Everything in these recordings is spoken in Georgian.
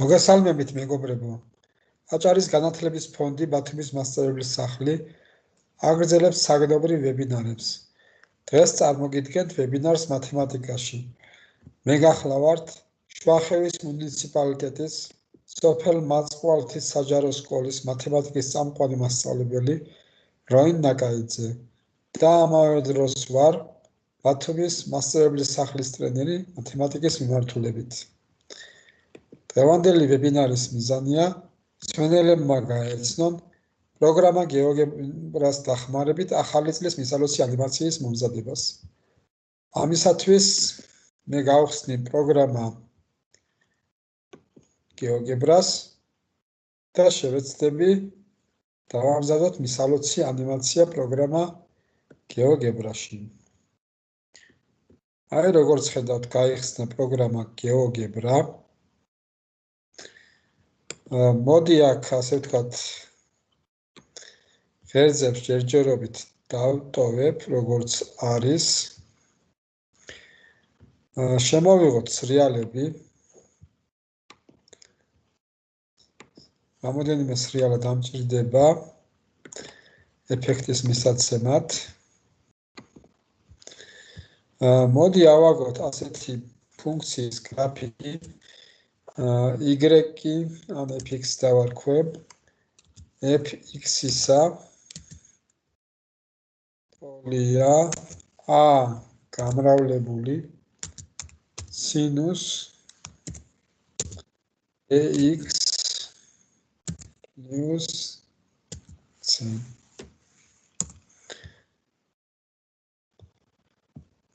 მოგესალმებით მეგობრებო. აჭარის განათლების ფონდი ბათუმის მასწავლებლის სახლი აგრძელებს საგდობრივ ვებინარებს. დღეს წარმოგიდგენთ ვებინარს მათემატიკაში. მე გახლავართ შვახევის მუნიციპალიტეტის სოფელ მაწყვალთის საჯარო სკოლის მათემატიკის წამყვანი მასწავლებელი როინ ნაკაიძე და ამავე დროს ვარ ბათუმის მასწავლებლის სახლის ტრენერი მათემატიკის მიმართულებით. დღევანდელი ვებინარის მიზანია მსმენელებმა გაეცნონ პროგრამა გეოგებრას დახმარებით ახალი წლის მისალოცი ანიმაციის მომზადებას. ამისათვის მე გავხსნი პროგრამა გეოგებრას და შევეცდები დავამზადოთ მისალოცი ანიმაცია პროგრამა გეოგებრაში. აი როგორც ხედავთ, გაიხსნა პროგრამა გეოგებრა. მოდი აქ ასე ვთქვათ ღერძებს ჯერჯერობით დავტოვებ, როგორც არის. შემოვიღოთ სრიალები. რამოდენიმე სრიალა დამჭირდება ეფექტის მისაცემად. მოდი ავაგოთ ასეთი ფუნქციის გრაფიკი. y-კი ან fx დავარქვებ fx-ისა ტოლია a გამრავლებული სინუს ax plus c.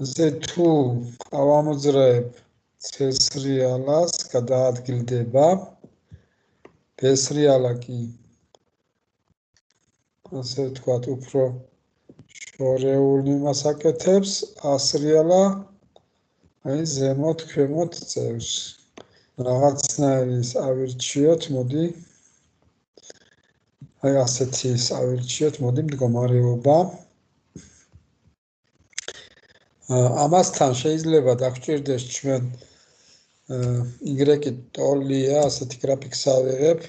ასე თუ ავამოძრაებ C სრიალას გადაადგილდება, B სრიალა კი ასე ვთქვათ უფრო შორეულ იმას აკეთებს, A სრიალა აი ზემოთ ქვემოთ წევს. რაღაცნაირი ავირჩიოთ, მოდი აი ასეთი ავირჩიოთ, მოდი მდგომარეობა. ამასთან შეიძლება დაგვჭირდეს ჩვენ y-კი ტოლია, ასეთი გრაფიკს ავიღებ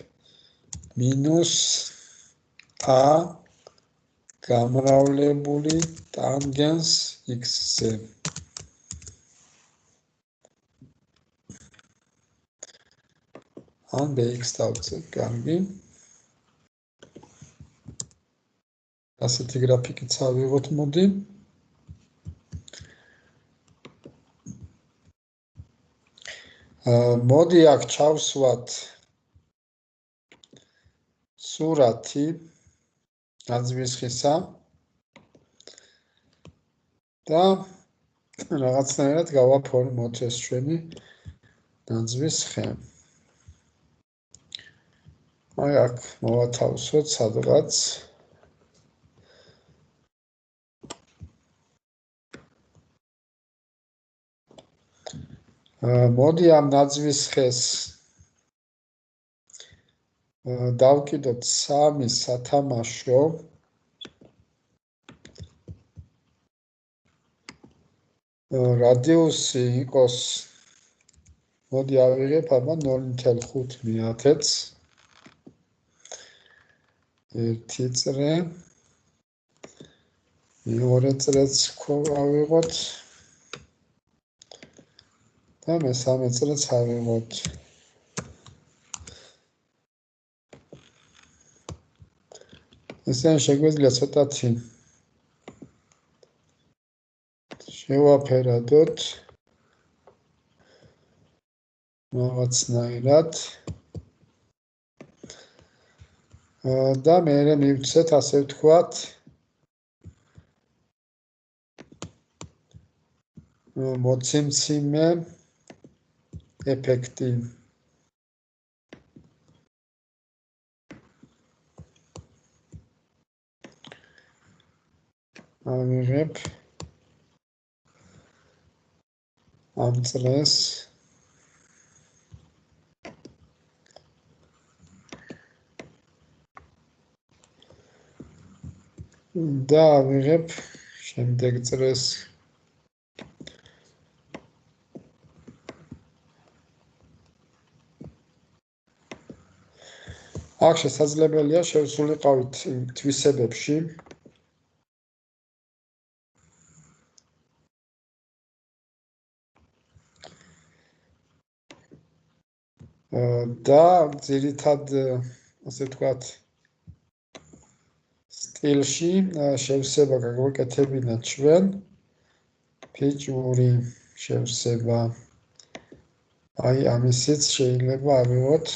მინუს a გამრავლებული ტანგენს x-ზე. ან bx დავწერთ, კარგი. ასეთი გრაფიკიც ავიღოთ, მოდი. მოდი აქ ჩავსვათ სურათი ნაძვის ხისა და რაღაცნაირად გავაფორმოთ ეს ჩვენი ნაძვის ხე. აი აქ მოვათავსოთ სადღაც მოდი ამ ნაძვის ხეს დავკიდოთ 3 სათამაშო. რადიუსი იყოს, მოდი ავიღებ აბა 0.5 მიათეთს. ერთი წრე, მეორე წრეც ავიღოთ. და მესამე წრეც ავიღოთ. ესენ შეგვიძლია ცოტათი შევაფერადოთ რაღაცნაირად და მერე მივცეთ ასე ვთქვათ მოციმციმე ეფექტი. ავიღებ ამ წრეს და ავიღებ შემდეგ წრეს. აქ შესაძლებელია შევსულიყავით თვისებებში და ძირითად ასე ვთქვათ სტილში შევსება გაგვეკეთებინათ ჩვენ ფიჭური შევსება აი ამისიც შეიძლება ავიღოთ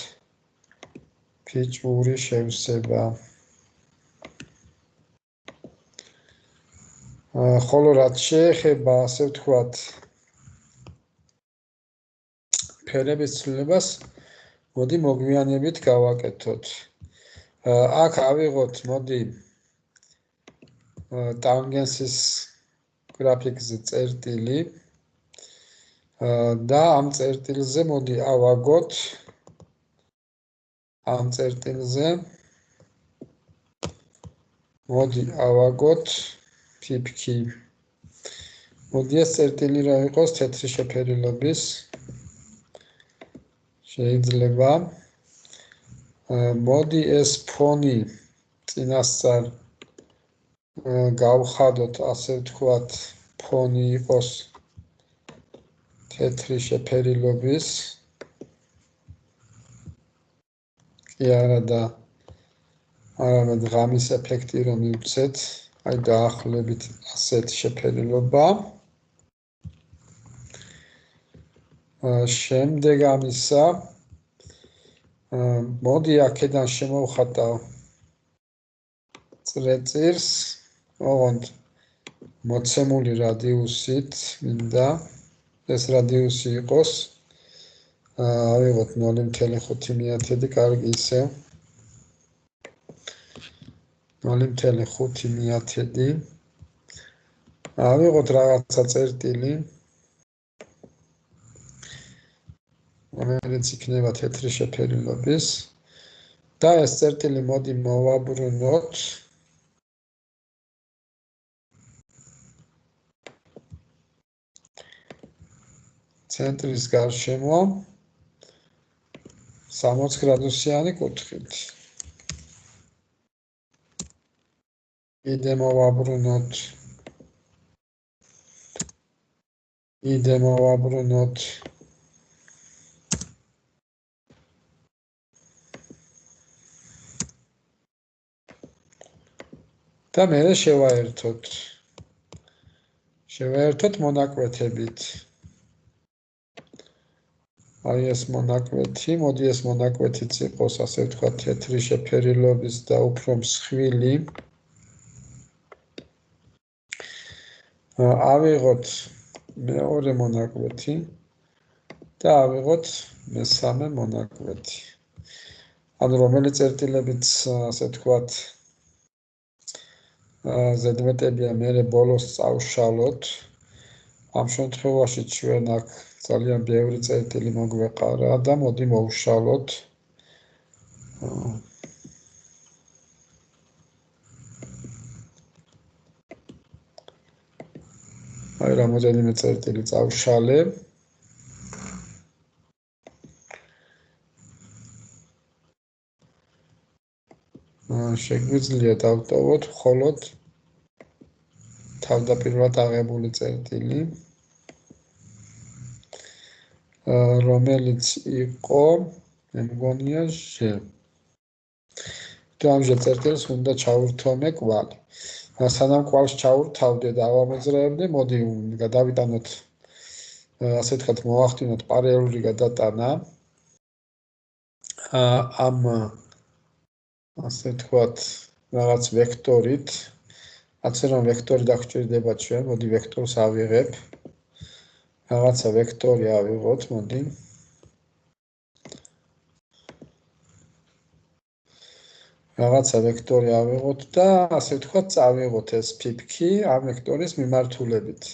ფიჭური შევსება ხოლო რაც შეეხება ასე ვთქვათ ფერების ცვლილებას მოდი მოგვიანებით გავაკეთოთ აქ ავიღოთ მოდი ტანგენსის გრაფიკზე წერტილი და ამ წერტილზე მოდი ავაგოთ ამ წერტილზე მოდი ავაგოთ ფიფქი მოდი ეს წერტილი რა იყოს თეთრი შეფერილობის შეიძლება მოდი ეს ფონი წინასწარ გავხადოთ ასე ვთქვათ ფონი იყოს თეთრი შეფერილობის კი არა და არამედ ღამის ეფექტი რომ მივცეთ აი დაახლოებით ასეთი შეფერილობა შემდეგ ამისა მოდი აქედან შემოვხატავ წრეწირს ოღონდ მოცემული რადიუსით მინდა ეს რადიუსი იყოს ავიღოთ 0.5 კარგი ისე 0.5 ავიღოთ რაღაცა წერტილი რომელიც იქნება თეთრი შეფერილობის და ეს წერტილი მოდი მოვაბრუნოთ ცენტრის გარშემო 60 გრადუსიანი კუთხით კიდე მოვაბრუნოთ და მერე შევაერთოთ მონაკვეთებით აი ეს მონაკვეთი მოდი ეს მონაკვეთიც იყოს ასე ვთქვათ თეთრი შეფერილობის და უფრო მსხვილი ავიღოთ მეორე მონაკვეთი და ავიღოთ მესამე მონაკვეთი ანუ რომელი წერტილებიც ასე ვთქვათ ზედმეტებია მერე ბოლოს წავშალოთ ამ შემთხვევაში ჩვენ აქ ძალიან ბევრი წერტილი მოგვეყარა და მოდი მოვშალოთ აი რამოდენიმე წერტილი წავშალე შეგვიძლია დავტოვოთ მხოლოდ თავდაპირველად აღებული წერტილი რომელიც იყო მე მგონია ჟ და ამ წერტილს უნდა ჩავრთვამე კვალი სანამ კვალს ჩავრთავდე და ავამოძრავებდე მოდი გადავიტანოთ ასე ვთქვათ მოვახდინოთ პარალელური გადატანა ამ ასე ვთქვათ რაღაც ვექტორით ასე რომ ვექტორი დაგვჭირდება ჩვენ მოდი ვექტორს ავიღებ რაღაცა ვექტორი ავიღოთ მოდი რაღაცა ვექტორი ავიღოთ და ასე ვთქვათ წავიღოთ ეს ფიფქი ამ ვექტორის მიმართულებით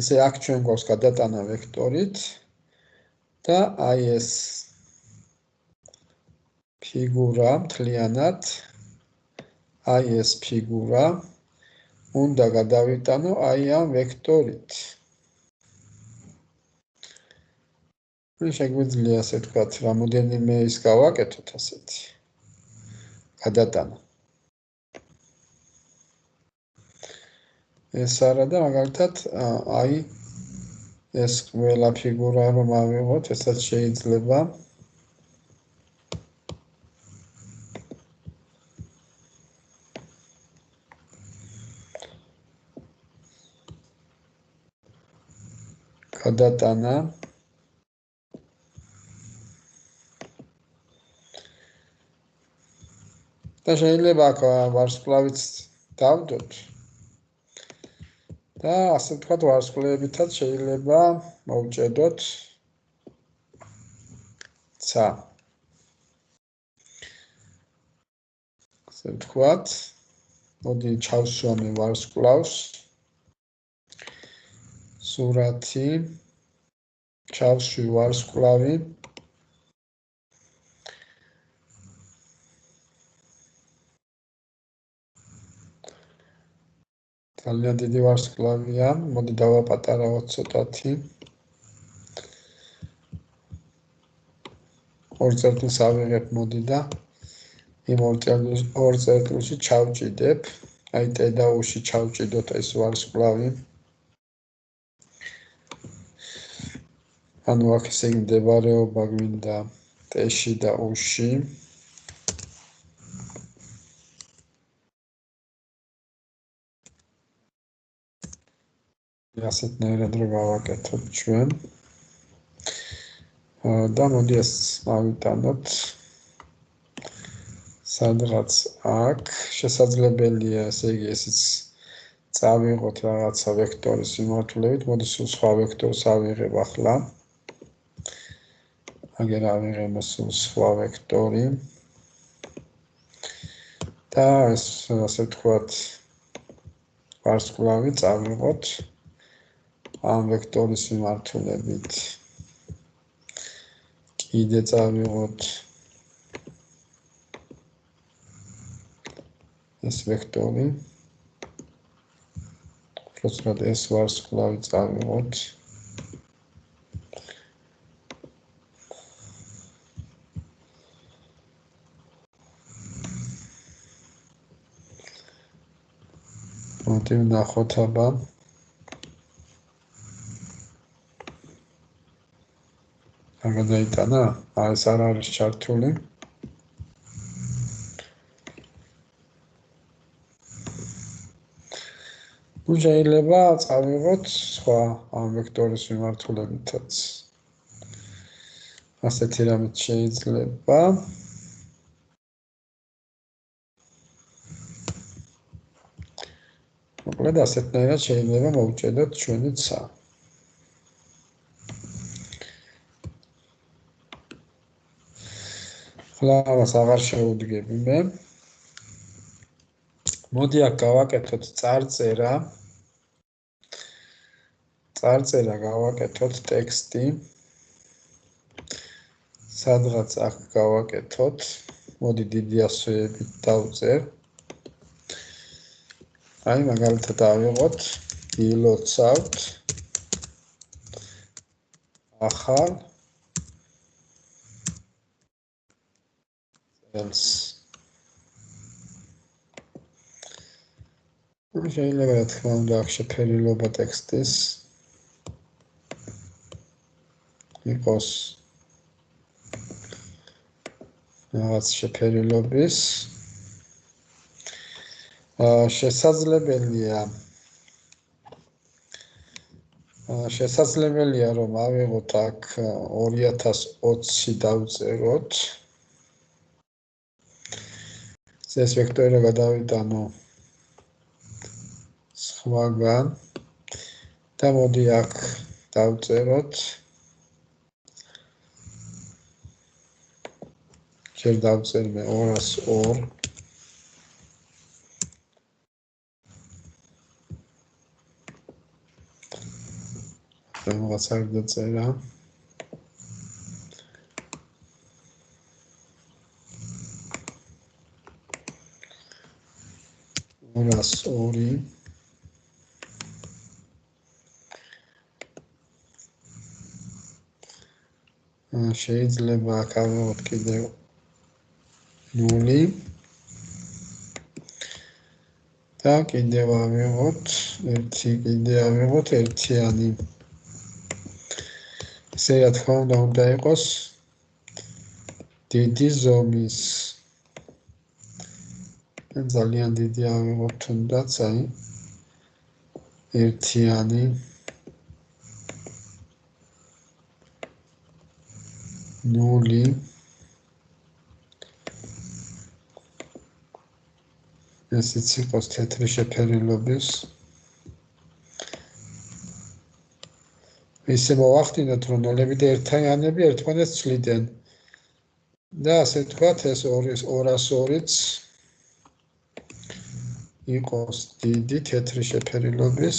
ესე აქ ჩვენ გვაქვს გადატანა ვექტორით და აი ეს ფიგურა მთლიანად აი ეს ფიგურა უნდა გადავიტანო აი ამ ვექტორით შეგვიძლია ასე ვთქვათ რამოდენიმე ის გავაკეთოთ ასეთი გადატანა. ეს არა და მაგალითად აი ეს ყველა ფიგურა რომ ავიღოთ, ესაც შეიძლება გადატანა და შეიძლება აქ ვარსკვლავიც დავდოთ და ასე ვთქვათ ვარსკვლავებითაც შეიძლება მოვჭედოთ ცა. ასე ვთქვათ, მოდი ჩავსვამე ვარსკვლავს. სურათი, ჩავსვი ვარსკვლავი. ძალიან დიდი ვარსკვლავია, მოდი დავაპატარავოთ ცოტათი. ორ წერტილს ავიღებ, მოდი და იმ ორ წერტილში ჩავჭიდებ. აი ტ და U-ში ჩავჭიდოთ ეს ვარსკვლავი. ანუ აქ ესე იგი მდებარეობა გვინდა T-ში და U-ში. ასეთნაირად რომ გავაკეთოთ ჩვენ. და მოდი ეს ავიტანოთ სადღაც აქ. შესაძლებელია ესე იგი ესიც წავიღოთ რაღაცა ვექტორის მიმართულებით. მოდი სულ სხვა ვექტორს ავიღებ ახლა. აგერ ავიღებ სულ სხვა ვექტორი. და ეს ასე ვთქვათ ვარსკვლავი წავიღოთ ამ ვექტორის მიმართულებით. კიდე წავიღოთ ეს ვექტორი. უბრალოდ ეს ვარსკვლავი წავიღოთ. მოდი ვნახოთ აბა. გადაიტანა? ეს არ არის ჩართული. შეიძლება წავიღოთ სხვა ამ ვექტორის მიმართულებითაც. ასეთი რამე შეიძლება. მოკლედ ასეთნაირად შეიძლება მოვჭედოთ ჩვენი ცა. ხლავას აღარ შევუდგები მე. მოდი აქ გავაკეთოთ წარწერა. წარწერა გავაკეთოთ ტექსტი. სადღაც აქ გავაკეთოთ. მოდი დიდი ასოებით დავწერ. აი მაგალითად ავიღოთ ილოცავთ ახალ წელს. შეიძლება რა თქმა უნდა აქ შეფერილობა ტექსტის იყოს რაღაც შეფერილობის. შესაძლებელია რომ ავიღოთ აქ 2020 დავწეროთ. ეს ვექტორი გადავიტანო სხვაგან და მოდი აქ დავწეროთ. ჯერ დავწერ მე 202. რაღაც არ დაწერა. ორი შეიძლება აქ ავიღოთ კიდევ 0 და კიდევ ავიღოთ ერთიანი. ესე რა თქმა უნდა იყოს დიდი ზომის. ძალიან დიდი ავიღოთ თუნდაც აი ერთიანი ნული ესეც იყოს თეთრი შეფერილობის ისე მოვახდინოთ რომ ნოლები და ერთიანები ერთმანეთს ცვლიდნენ და ასე ვთქვათ ეს 202-იც იყოს დიდი თეთრი შეფერილობის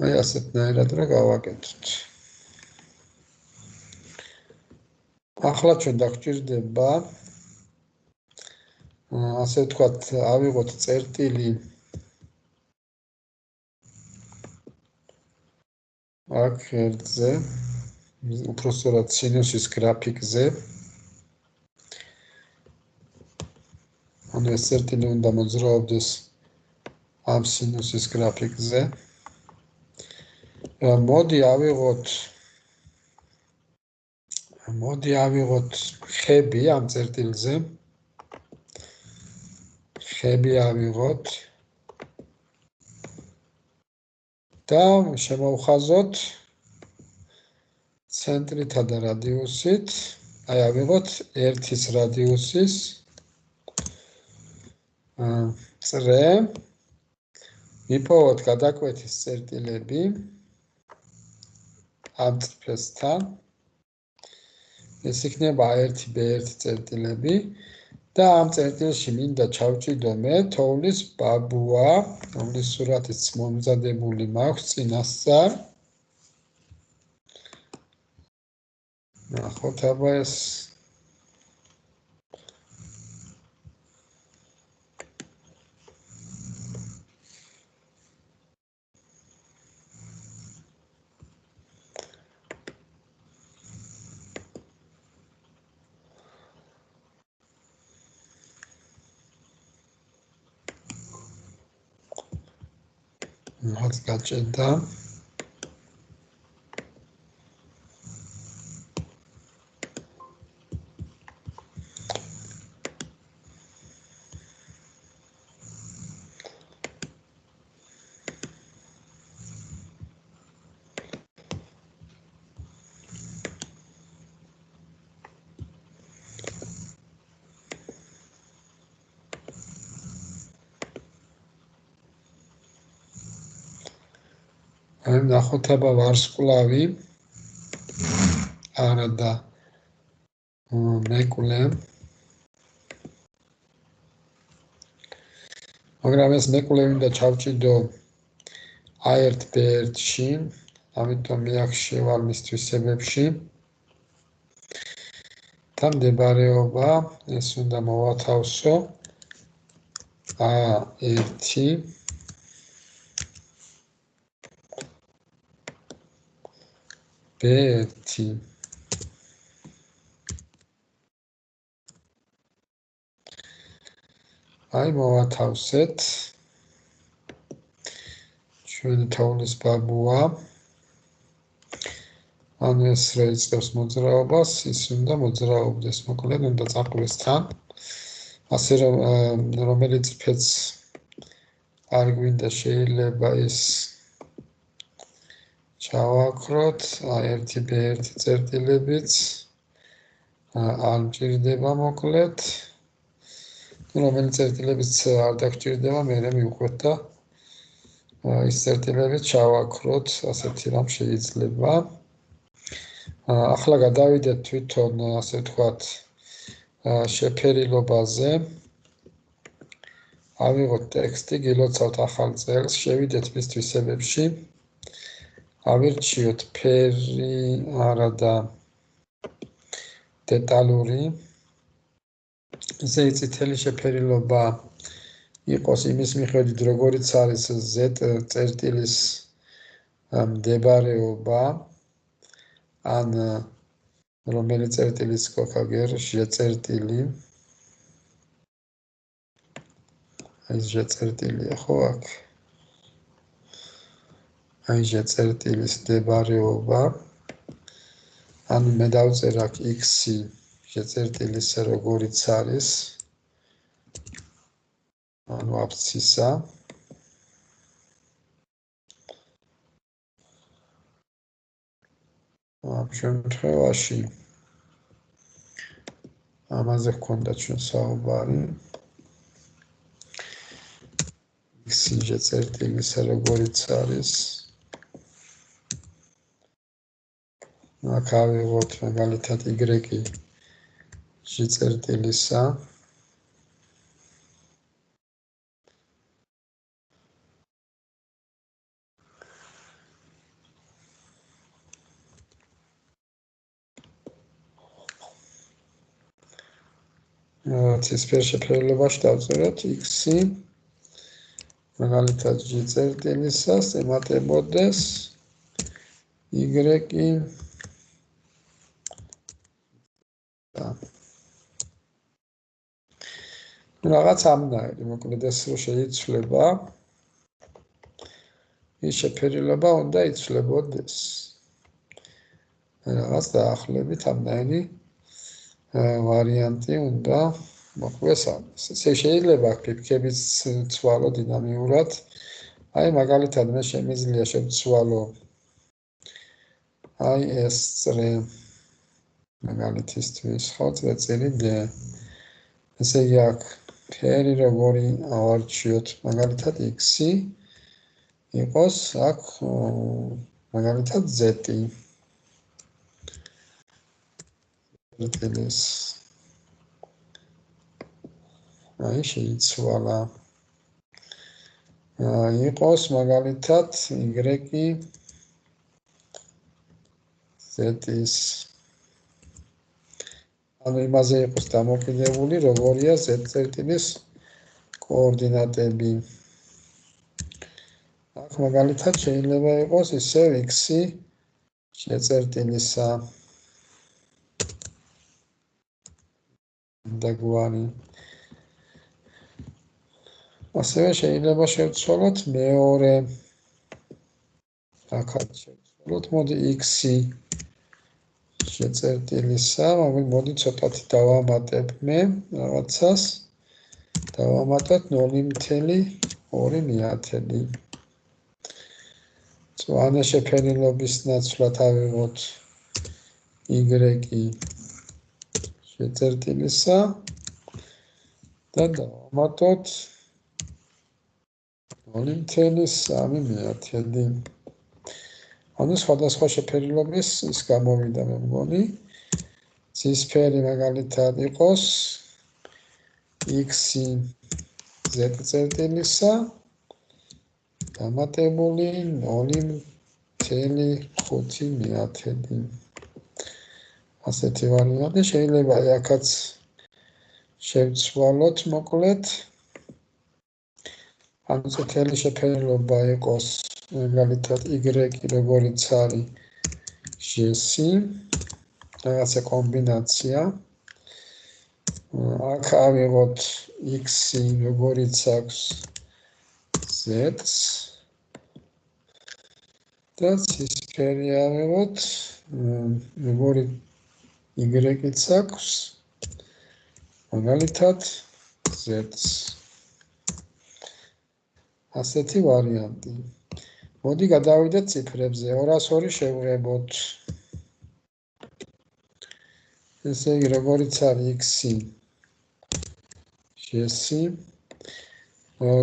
აი ასეთნაირად რა გავაკეთოთ ახლა ჩვენ დაგჭირდება ასე ვთქვათ ავიღოთ წერტილი აქ ერთზე უпросторად სინუსის გრაფიკზე ანუ ეს წერტილი უნდა მოძრაობდეს ამ სინუსის გრაფიკზე მოდი ავიღოთ ხები ამ წერტილზე ხები ავიღოთ და შემოვხაზოთ ცენტრითა და რადიუსით აი ავიღოთ 1-ის რადიუსის წრე მიპოვოთ გადაკვეთის წერტილები ამ წრფესთან ეს იქნება A1B1 წერტილები და ამ წერტილში მინდა ჩავჭიდო მე თოვლის ბაბუა რომლის სურათიც მომზადებული მაქვს წინასწარ ნახოთ აბა ეს რაც გაჭედა აი ნახოთ აბა ვარსკვლავი არა და მეკვლე მაგრამ ეს მეკვლე მინდა ჩავჭიდო A1B1-ში ამიტომ მე აქ შევალ მის თვისებებში და მდებარეობა ეს უნდა მოვათავსო A1 B1 აი მოვათავსეთ ჩვენი თოვლის ბაბუა ანუ ეს რა იწყებს მოძრაობას ის უნდა მოძრაობდეს მოკლედ უნდა წაყვეს თან ასე რომელიც ფეც არ გვინდა შეიძლება ის ჩავაქროთ A1B1 წერტილებიც არ მჭირდება მოკლედ რომელიც წერტილებიც არ დაგჭირდება მე მივყვეთ და ის წერტილები ჩავაქროთ ასეთი რამ შეიძლება ახლა გადავიდეთ თვითონ ასე ვთქვათ შეფერილობაზე ავიღოთ ტექსტი გილოცავთ ახალ წელს შევიდეთ მის თვისებებში ავირჩიოთ ფერი არა და დეტალური ესე წითელი შეფერილობა იყოს იმის მიხედვით როგორიც არის Z წერტილის მდებარეობა ან რომელი წერტილის გქონდა G წერტილი აი ეს შეწერტილია ხო აქ. აი შეწერტილის მდებარეობა. ანუ მე დავწერ აქ x-ი შეწერტილისა როგორიც არის. ანუ აბსცისა. ამ შემთხვევაში ამაზე ჰქონდა ჩვენ საუბარი. x-ი შეწერტილისა როგორიც არის. აქ ავიღოთ მაგალითად y-ი შეწერტილისა. ცისფერ შეფერილობაში დავწეროთ x-ი მაგალითად შეწერტილისას ემატებოდეს y-ი რაღაც ამნაირი, მოკლედ ეს რო შეიცვლება, ის შეფერილობა უნდა იცვლებოდეს. რაღაც დაახლოებით ამნაირი ვარიანტი უნდა მოყვეს ამას. ესე შეიძლება ფიფქების ცვალო დინამიურად. აი მაგალითად მე შემიძლია შევცვალო აი ეს წრე მაგალითისთვის ხო წრე D. ესე იგი აქ ფერი როგორი ავარჩიოთ მაგალითად x-ი იყოს აქ მაგალითად z-ი. აი შეიცვალა. იყოს მაგალითად y-ი z-ის. ანუ იმაზე იყოს დამოკიდებული, როგორია z-წერტილის კოორდინატები. აქ მაგალითად შეიძლება იყოს ისევ x-ი შეწერტილისა. დაგვარი. ასევე შეიძლება შევცვალოთ მეორე. აქაც შევცვალოთ, მოდი x-ი შეწერტილისა, მაგრამ მოდი ცოტათი დავამატებ მე რაღაცას. დავამატოთ 0.2. წვანე შეფერილობის ნაცვლად ავიღოთ y-ი შეწერტილისა და დავამატოთ 0.3. ანუ სხვადასხვა შეფერილობის ის გამოვიდა მე მგონი. ცისფერი მაგალითად იყოს x-ი z-წერტილისა დამატებული 0.5. ასეთი ვარიანტი შეიძლება აქაც შევცვალოთ მოკლედ. ანუ წითელი შეფერილობა იყოს მაგალითად y-ი როგორიც არის g-ი. რაღაცა კომბინაცია. აქ ავიღოთ x-ი როგორიც აქვს z-ს და ცისფერი ავიღოთ როგორი y-იც აქვს მაგალითად z-ს. ასეთი ვარიანტი. მოდი გადავიდეთ ციფრებზე. 202 შევღებოთ. ესე იგი როგორიც არის x-ი g-ი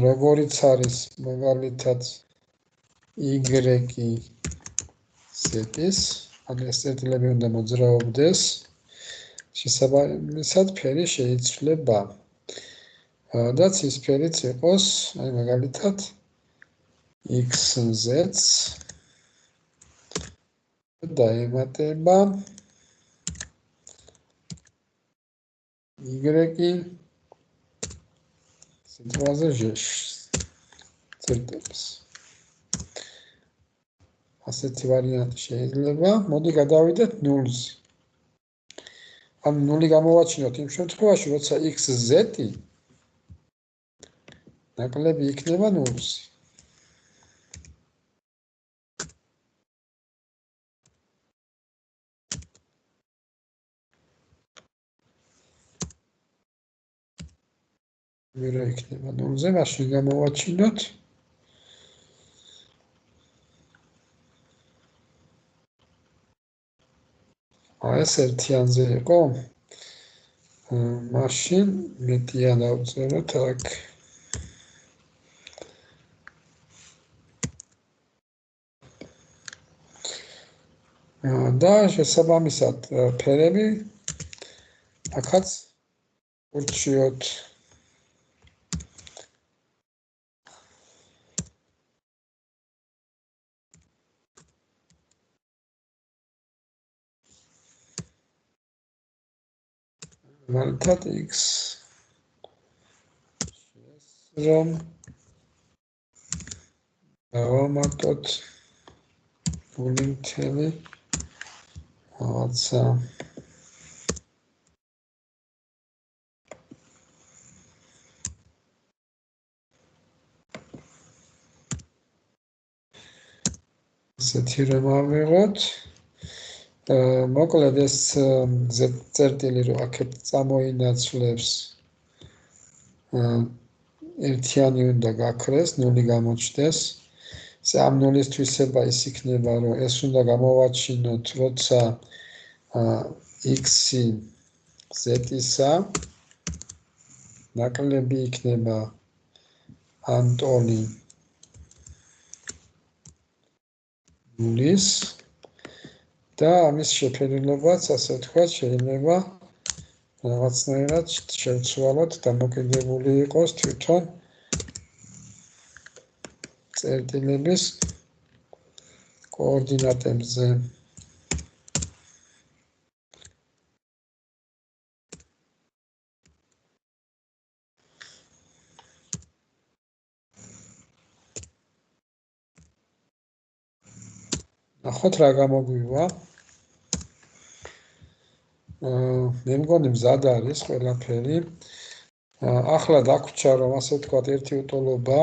როგორიც არის მაგალითად y-ი z-ის, ანუ ეს წერტილები უნდა მოძრაობდეს. შესაბამისად ფერი შეიცვლება. და ცისფერიც იყოს, აი მაგალითად x-ს დაემატება y-ი სიტყვაზე წერტილს. ასეთი ვარიანტი შეიძლება. მოდი გადავიდეთ 0-ზე. ანუ 0 გამოვაჩინოთ იმ შემთხვევაში, როცა x z-ი ნაკლები იქნება 0-ზე. ვერა იქნება 0-ზე, მაშინ გამოვაჩინოთ. ეს ერთიანზე იყო. მაშინ მეტია დავწეროთ აქ. და შესაბამისად ფერები აქაც ურჩიოთ. მართად x რომ დავამატოთ ფული მთელი რაღაცა ესეთი რომ ავიღოთ. მოკლედ ეს z-წერტილი რო აქეთ წამოინაცვლებს ერთიანი უნდა გაქრეს, 0 გამოჩნდეს. ამ 0-ის თვისება ის იქნება, რომ ეს უნდა გამოვაჩინოთ, როცა x-ი z-ისა ნაკლები იქნება ანტონი 0-ის და ამის შეფერილობაც, ასე ვთქვათ, შეიძლება რაღაცნაირად შევცვალოთ და მოკიდებული იყოს თვითონ წერტილების კოორდინატებზე. ნახოთ რა გამოგვივა. მე მგონი მზად არის ყველაფერი. ახლა დაგვჭა რომ ასე ვთქვათ ერთი უტოლობა,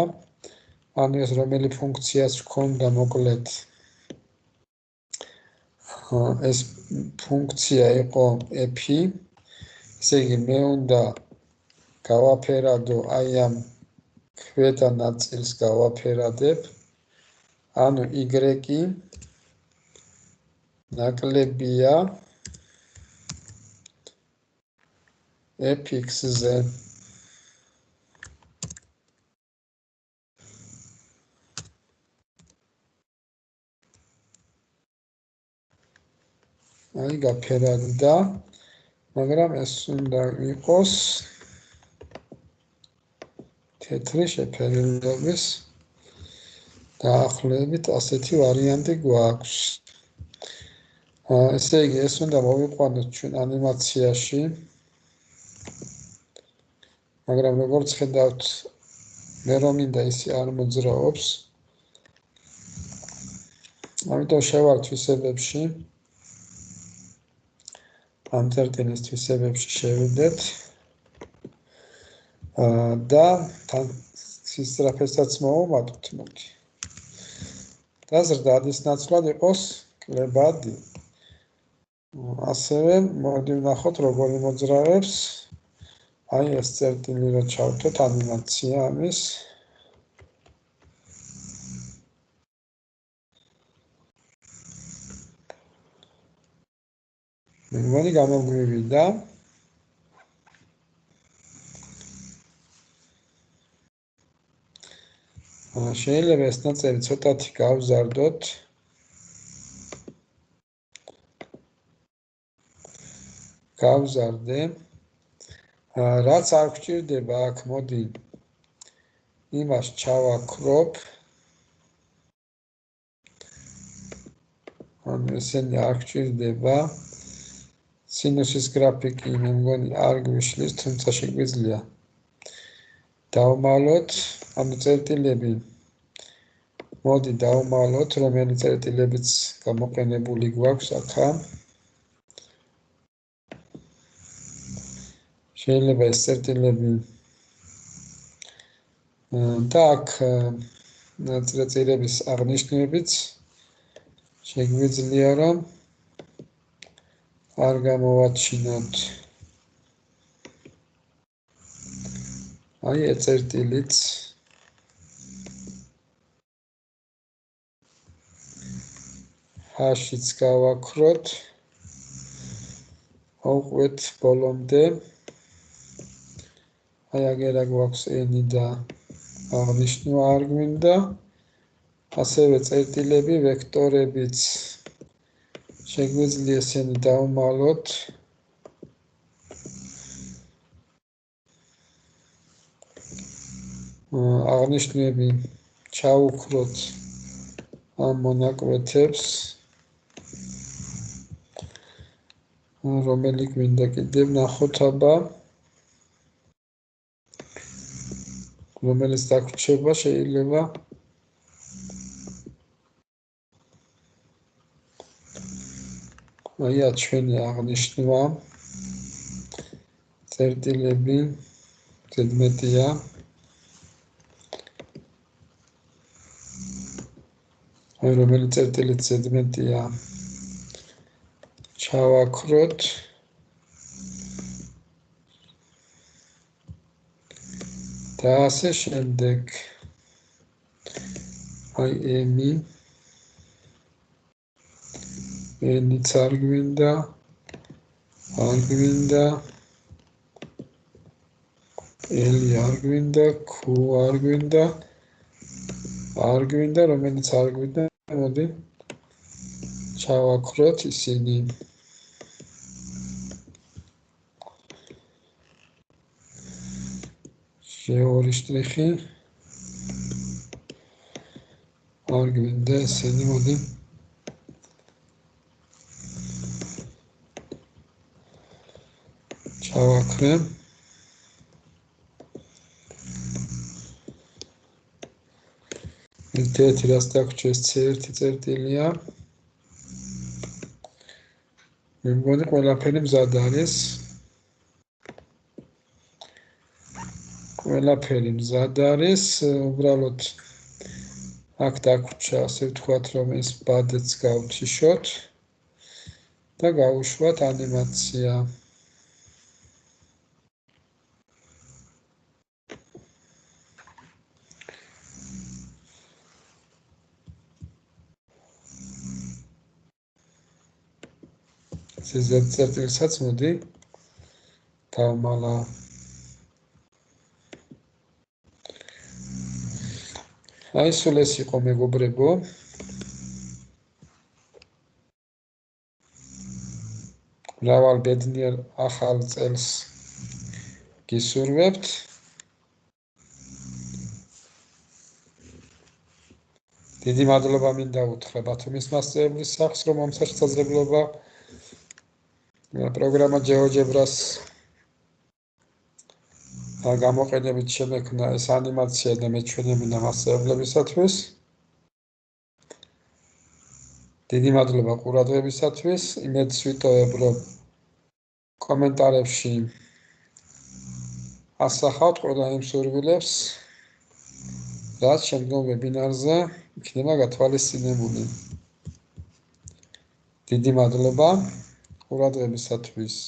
ანუ ეს რომელი ფუნქციას ვქონდა მოკლედ ეს ფუნქცია იყო f-ი, ესე იგი მე უნდა გავაფერადო აი ამ ქვედა ნაწილს გავაფერადებ, ანუ y-ი ნაკლებია fx-ზე. აი გაფერადდა, მაგრამ ეს უნდა იყოს თეთრი შეფერილობის დაახლოებით ასეთი ვარიანტი გვაქვს. ესე იგი ეს უნდა მოვიყვანოთ ჩვენ ანიმაციაში. მაგრამ როგორც ხედავთ, მე რომ მინდა ისე არ მოძრაობს. ამიტომ შევარ თვისებებში. ამ წერტილის თვისებებში შევიდეთ. და თან სისწრაფესაც მოვუმატოთ, მოდი. და ზრდადის ნაცვლად იყოს კლებადი. ასევე მოდი ვნახოთ როგორი მოძრაობს. აი ეს წერტილი რო ჩავთოთ ანიმაცია ამის. მე მგონი გამოგვივიდა. შეიძლება ეს ნაწერი ცოტათი გავზარდოთ. გავზარდე. რაც არ გვჭირდება აქ, მოდი იმას ჩავაქრობ. ანუ ესენი არ გვჭირდება. სინუსის გრაფიკი მე მგონი არ გვიშლის, თუმცა შეგვიძლია დავმალოთ, ანუ წერტილები მოდი დავმალოთ, რომელი წერტილებიც გამოყენებული გვაქვს აქა. შეიძლება ეს წერტილები და აქ ნაწილების აღნიშვნებიც შეგვიძლია რომ არ გამოვაჩინოთ აი ეწერტილიც ჰაშიც გავაქროთ ავყვეთ ბოლომდე აი აგერა გვაქვს n და აღნიშნვა არ გვინდა ასევე წერტილები ვექტორებიც შეგვიძლია ესენი დავმალოთ აღნიშნები ჩავუქროთ ამ მონაკვეთებს რომელი გვინდა კიდევ ნახოთ აბა რომელიც დაგვრჩება შეიძლება აი ჩვენი აღნიშვნა წერტილები ზედმეტია აი რომელი წერტილიც ზედმეტია ჩავაქროთ და ასე შემდეგ აი n-იც არ გვინდა l არ გვინდა q არ გვინდა რომელიც არ გვინდა მოდი ჩავაქროთ ისინი ორი შტრიხი არ გვინდა ესენი მოდი ჩავაქრე ერთ-ერთი რაც დაგვრჩეს C1 წერტილია მე მგონი ყველაფერი მზად არის უბრალოდ აქ დაგვრჩა ასე ვთქვათ რომ ეს ბადეც გავთიშოთ და გავუშვათ ანიმაცია ზედმეტ წერტილსაც მოდი დავმალა აი სულ ეს იყო მეგობრებო მრავალ ბედნიერ ახალ წელს გისურვებთ დიდი მადლობა მინდა უთხრა ბათუმის მასწავლებლის სახლს რომ ამ შესაძლებლობა პროგრამა GeoGebra-ს გამოყენებით შემექმნა ეს ანიმაცია და მეჩვენებინა მასწავლებლებისათვის დიდი მადლობა ყურადღებისათვის იმედს ვიტოვებ რომ კომენტარებში ასახავთ ყველა იმ სურვილებს რაც შემდგომ ვებინარზე იქნება გათვალისწინებული დიდი მადლობა ყურადღებისათვის